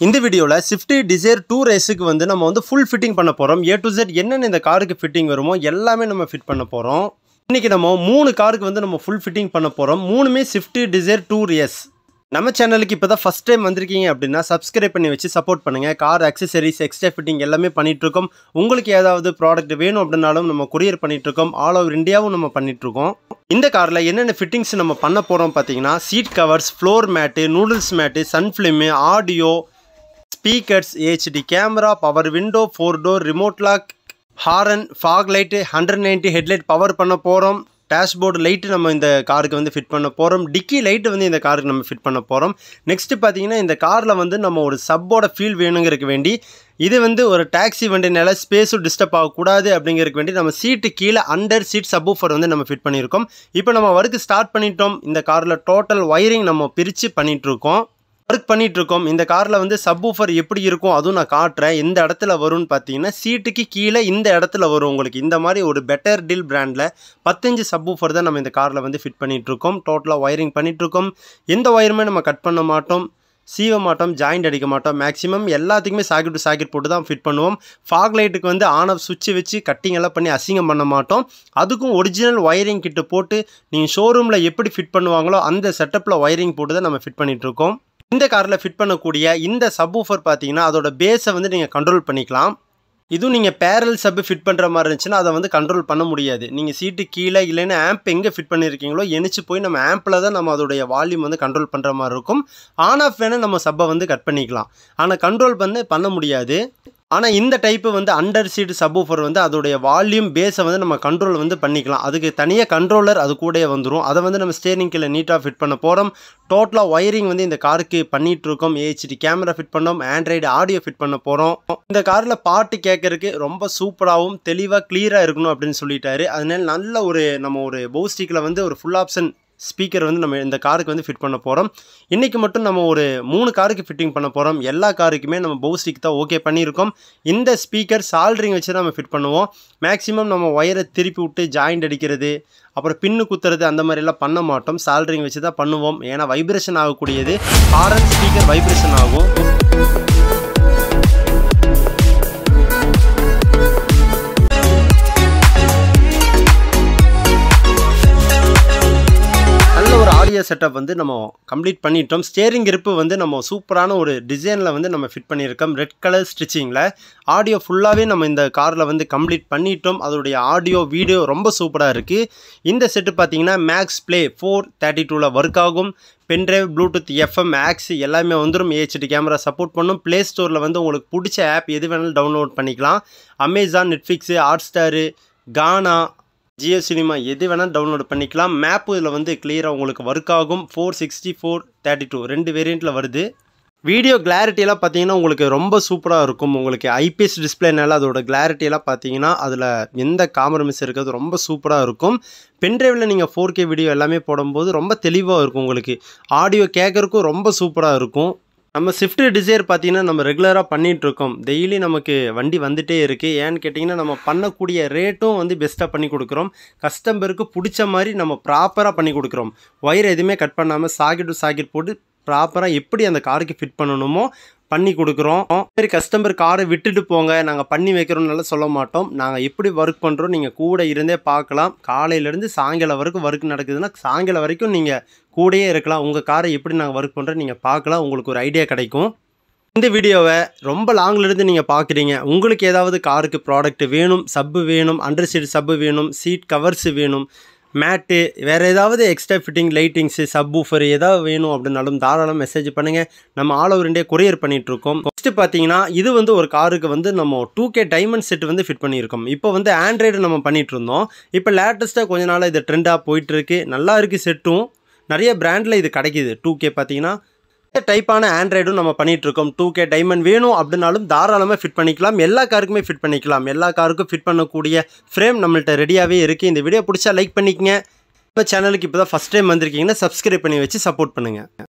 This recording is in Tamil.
இந்த வீடியோல Swift Dzire 2 ரேஸ்க்கு வந்து நம்ம வந்து full fitting பண்ண போறோம். A to Z என்னென்ன இந்த காருக்கு ஃபிட்டிங் வருமோ எல்லாமே நம்ம ஃபிட் பண்ண போறோம். இன்னைக்கு நம்ம 3 காருக்கு வந்து நம்ம full fitting பண்ண போறோம். மூணுமே Swift Dzire 2 ரேஸ். நம்ம சேனலுக்கு இப்போதான் ஃபர்ஸ்ட் டைம் வந்திருக்கீங்க அப்படின்னா சப்ஸ்கிரைப் பண்ணி வச்சு சப்போர்ட் பண்ணுங்க. கார் அக்சசரிஸ் எக்ஸ்ட்ரா ஃபிட்டிங் எல்லாமே பண்ணிட்டு இருக்கோம். உங்களுக்கு ஏதாவது ப்ராடக்ட் வேணும் அப்படினாலும் நம்ம கொரியர் பண்ணிட்டு இருக்கோம். ஆல் ஓவர் இந்தியாவும் நம்ம பண்ணிட்டு இருக்கோம். இந்த கார்ல என்னென்ன ஃபிட்டிங்ஸ் நம்ம பண்ண போறோம் பாத்தீங்கன்னா seat covers, floor mat, noodles mat, sun film, audio, speakers, HD camera, power window, 4 door, remote lock, horn, fog light, 190 headlight power பண்ண போறோம். டேஷ்போர்டு லைட் நம்ம இந்த காருக்கு வந்து ஃபிட் பண்ண போறோம். டிக்கி லைட் வந்து இந்த காருக்கு நம்ம ஃபிட் பண்ண போறோம். நெக்ஸ்ட் பாத்தீங்கன்னா இந்த கார்ல வந்து நம்ம ஒரு சப்போட ஃபீல் வேணுங்கிறதுக்கு வேண்டி இது வந்து ஒரு டாக்ஸி வண்டினால ஸ்பேஸும் டிஸ்டர்ப் ஆகக்கூடாது அப்படிங்கிறதுக்கு வேண்டி நம்ம சீட்டு கீழே அண்டர் சீட் சப்வூஃபர் வந்து நம்ம ஃபிட் பண்ணியிருக்கோம். இப்போ நம்ம ஒர்க் ஸ்டார்ட் பண்ணிட்டோம். இந்த கார்ல டோட்டல் ஒயரிங் நம்ம பிரித்து பண்ணிட்டு இருக்கோம். ஒர்க் பண்ணிட்டு இருக்கோம். இந்த கார்ல வந்து சப்வூஃபர் எப்படி இருக்கும் அதுவும் நான் காட்டுறேன். எந்த இடத்துல வரும்னு பார்த்தீங்கன்னா சீட்டுக்கு கீழே இந்த இடத்துல வரும். உங்களுக்கு இந்த மாதிரி ஒரு பெட்டர் டீல் பிராண்டில் 15 சப்வூஃபர் தான் நம்ம இந்த காரில் வந்து ஃபிட் பண்ணிட்டு இருக்கோம். டோட்டலாக ஒயரிங் பண்ணிட்டு இருக்கோம். எந்த ஒயருமே நம்ம கட் பண்ண மாட்டோம், சீவ மாட்டோம், ஜாயிண்ட் அடிக்க மாட்டோம். மேக்ஸிமம் எல்லாத்துக்குமே சாக்கெட் டு சாக்கெட் போட்டு தான் ஃபிட் பண்ணுவோம். ஃபாக் லைட்டுக்கு வந்து ஆன் ஆஃப் சுவிட்ச் வச்சு கட்டிங் எல்லாம் பண்ணி அசிங்கம் பண்ண மாட்டோம். அதுக்கும் ஒரிஜினல் ஒயரிங் கிட்ட போட்டு நீங்கள் ஷோரூமில் எப்படி ஃபிட் பண்ணுவாங்களோ அந்த செட்டப்பில் ஒயரிங் போட்டு தான் நம்ம ஃபிட் பண்ணிட்டு இருக்கோம். இந்த காரில் ஃபிட் பண்ணக்கூடிய இந்த சப்வூஃபர் பார்த்தீங்கன்னா அதோட பேஸை வந்து நீங்கள் கண்ட்ரோல் பண்ணிக்கலாம். இதுவும் நீங்கள் பேரல் சப் ஃபிட் பண்ணுற மாதிரி இருந்துச்சுன்னா அதை வந்து கண்ட்ரோல் பண்ண முடியாது. நீங்கள் சீட்டு கீழே இல்லைன்னா ஆம்ப் எங்கே ஃபிட் பண்ணியிருக்கீங்களோ எணிச்சு போய் நம்ம ஆம்பில் தான் நம்ம அதோடைய வால்யூம் வந்து கண்ட்ரோல் பண்ணுற மாதிரி இருக்கும். ஆன் ஆஃப் வேணால் நம்ம சப்பை வந்து கட் பண்ணிக்கலாம். ஆனால் கண்ட்ரோல் பண்ண முடியாது. ஆனால் இந்த டைப்பு வந்து அண்டர் சீட் சப்வூஃபர் வந்து அதோடைய வால்யூம் பேஸை வந்து நம்ம கண்ட்ரோல் வந்து பண்ணிக்கலாம். அதுக்கு தனியாக கண்ட்ரோலர் அது கூட வந்துடும். அதை வந்து நம்ம ஸ்டேரிங் கீழே நீட்டாக ஃபிட் பண்ண போகிறோம். டோட்டலாக ஒயரிங் வந்து இந்த காருக்கு பண்ணிகிட்டு இருக்கோம். HD கேமரா ஃபிட் பண்ணோம். ஆண்ட்ராய்டு ஆடியோ ஃபிட் பண்ண போகிறோம். இந்த காரில் பாட்டு கேட்கறதுக்கு ரொம்ப சூப்பராகவும் தெளிவாக கிளியராக இருக்கணும் அப்படின்னு சொல்லிட்டாரு. அதனால நல்ல நம்ம ஒரு பவுஸ்டிக்கில் வந்து ஒரு ஃபுல் ஆப்ஷன் ஸ்பீக்கர் வந்து நம்ம இந்த காருக்கு வந்து ஃபிட் பண்ண போகிறோம். இன்றைக்கி மட்டும் நம்ம ஒரு 3 காருக்கு ஃபிட்டிங் பண்ண போகிறோம். எல்லா காருக்குமே நம்ம பவுஸ்டிக் தான் ஓகே பண்ணியிருக்கோம். இந்த ஸ்பீக்கர் சால்ட்ரிங் வச்சு தான் நம்ம ஃபிட் பண்ணுவோம். மேக்ஸிமம் நம்ம ஒயரை திருப்பி விட்டு ஜாயிண்ட் அடிக்கிறது அப்புறம் பின்னு குத்துறது அந்த மாதிரிலாம் பண்ண மாட்டோம். சால்ட்ரிங் வச்சு தான் பண்ணுவோம். ஏன்னா வைப்ரேஷன் ஆகக்கூடியது. ஹாரன் ஸ்பீக்கர் வைப்ரேஷன் ஆகும். ஆடியோ செட்டப் வந்து நம்ம கம்ப்ளீட் பண்ணிட்டோம். ஸ்டேரிங் கிரிப்பு வந்து நம்ம சூப்பரான ஒரு டிசைனில் வந்து நம்ம ஃபிட் பண்ணியிருக்கோம். ரெட் கலர் ஸ்டிச்சிங்கில் ஆடியோ ஃபுல்லாகவே நம்ம இந்த காரில் வந்து கம்ப்ளீட் பண்ணிட்டோம். அதோடைய ஆடியோ வீடியோ ரொம்ப சூப்பராக இருக்குது. இந்த செட்டு பார்த்தீங்கன்னா மேக்ஸ் ப்ளே 432ல் ஒர்க் ஆகும். பென்ட்ரைவ், ப்ளூடூத், FM, ஆக்ஸ் எல்லாமே வந்துடும். HD கேமரா சப்போர்ட் பண்ணும். ப்ளே ஸ்டோரில் வந்து உங்களுக்கு பிடிச்ச ஆப் எது வேணாலும் டவுன்லோட் பண்ணிக்கலாம். அமேசான், நெட்ஃப்ளிக்ஸு, ஹாட்ஸ்டாரு, கானா, ஜியோ சினிமா எது வேணால் டவுன்லோட் பண்ணிக்கலாம். மேப்பு இதில் வந்து கிளியராக உங்களுக்கு ஒர்க் ஆகும். 460, 432 2 வேரியண்ட்டில் வருது. வீடியோ கிளாரிட்டியெல்லாம் பார்த்தீங்கன்னா உங்களுக்கு ரொம்ப சூப்பராக இருக்கும். உங்களுக்கு IPS டிஸ்பிளேனால அதோட கிளாரிட்டியெல்லாம் பார்த்தீங்கன்னா அதில் எந்த காம்ப்ரமைஸ் இருக்கிறது ரொம்ப சூப்பராக இருக்கும். பென்ட்ரைவில் நீங்கள் 4K வீடியோ எல்லாமே போடும்போது ரொம்ப தெளிவாக இருக்கும். உங்களுக்கு ஆடியோ கேட்குறக்கும் ரொம்ப சூப்பராக இருக்கும். நம்ம Swift Dzire பார்த்தீங்கன்னா நம்ம ரெகுலராக பண்ணிகிட்ருக்கோம். டெய்லி நமக்கு வண்டி வந்துகிட்டே இருக்குது. ஏன்னு கேட்டிங்கன்னா நம்ம பண்ணக்கூடிய ரேட்டும் வந்து பெஸ்ட்டாக பண்ணி கொடுக்குறோம். கஸ்டமருக்கு பிடிச்ச மாதிரி நம்ம ப்ராப்பராக பண்ணி கொடுக்குறோம். ஒயர் எதுவுமே கட் பண்ணாமல் சாக்கெட் டு சாக்கெட் போட்டு ப்ராப்பராக எப்படி அந்த காருக்கு ஃபிட் பண்ணணுமோ பண்ணி கொடுக்குறோம். சரி, கஸ்டமர் காரை விட்டுட்டு போங்க நாங்கள் பண்ணி வைக்கிறோம்னால சொல்ல மாட்டோம். நாங்கள் எப்படி ஒர்க் பண்ணுறோம் நீங்கள் கூட இருந்தே பார்க்கலாம். காலையிலேருந்து சாயங்காலம் வரைக்கும் ஒர்க் நடக்குதுன்னா சாயங்காலம் வரைக்கும் நீங்கள் கூடயே இருக்கலாம். உங்கள் காரை எப்படி நாங்கள் ஒர்க் பண்ணுறோம் நீங்கள் பார்க்கலாம். உங்களுக்கு ஒரு ஐடியா கிடைக்கும். இந்த வீடியோவை ரொம்ப லாங்கிலேருந்து நீங்கள் பார்க்குறீங்க. உங்களுக்கு ஏதாவது காருக்கு ப்ராடக்ட் வேணும், சப்பு வேணும், அண்டர் சீட் சப்பு வேணும், சீட் கவர்ஸு வேணும், மேட்டு, வேறு ஏதாவது எக்ஸ்ட்ரா ஃபிட்டிங், லைட்டிங்ஸு, சப்வூஃபர் ஏதாவது வேணும் அப்படின்னாலும் தாராளம் மெசேஜ் பண்ணுங்கள். நம்ம ஆல் ஓவர் இந்தியா கொரியர் பண்ணிகிட்ருக்கோம். ஃபஸ்ட்டு பார்த்தீங்கன்னா இது வந்து ஒரு காருக்கு வந்து நம்ம 2K டைமண்ட் செட் வந்து ஃபிட் பண்ணியிருக்கோம். இப்போ வந்து ஆண்ட்ராய்டு நம்ம பண்ணிகிட்டு இருந்தோம். இப்போ லேட்டஸ்ட்டாக கொஞ்ச நாள் இது ட்ரெண்டாக போயிட்டுருக்கு. நல்லா இருக்குது செட்டும். நிறைய பிராண்டில் இது கிடைக்கிது. 2K பார்த்தீங்கன்னா இந்த டைப்பான ஆண்ட்ராய்டும் நம்ம பண்ணிகிட்ருக்கோம். 2K டைமண்ட் வேணும் அப்படின்னாலும் தாராளமாக ஃபிட் பண்ணிக்கலாம். எல்லா காருக்குமே ஃபிட் பண்ணிக்கலாம். எல்லா காருக்கும் ஃபிட் பண்ணக்கூடிய ஃப்ரேம் நம்மள்ட்ட ரெடியாகவே இருக்குது. இந்த வீடியோ பிடிச்சா லைக் பண்ணிக்கங்க. நம்ம சேனலுக்கு இப்போ தான் ஃபஸ்ட் டைம் வந்திருக்கீங்கன்னா சப்ஸ்கிரைப் பண்ணி வச்சு சப்போர்ட் பண்ணுங்கள்.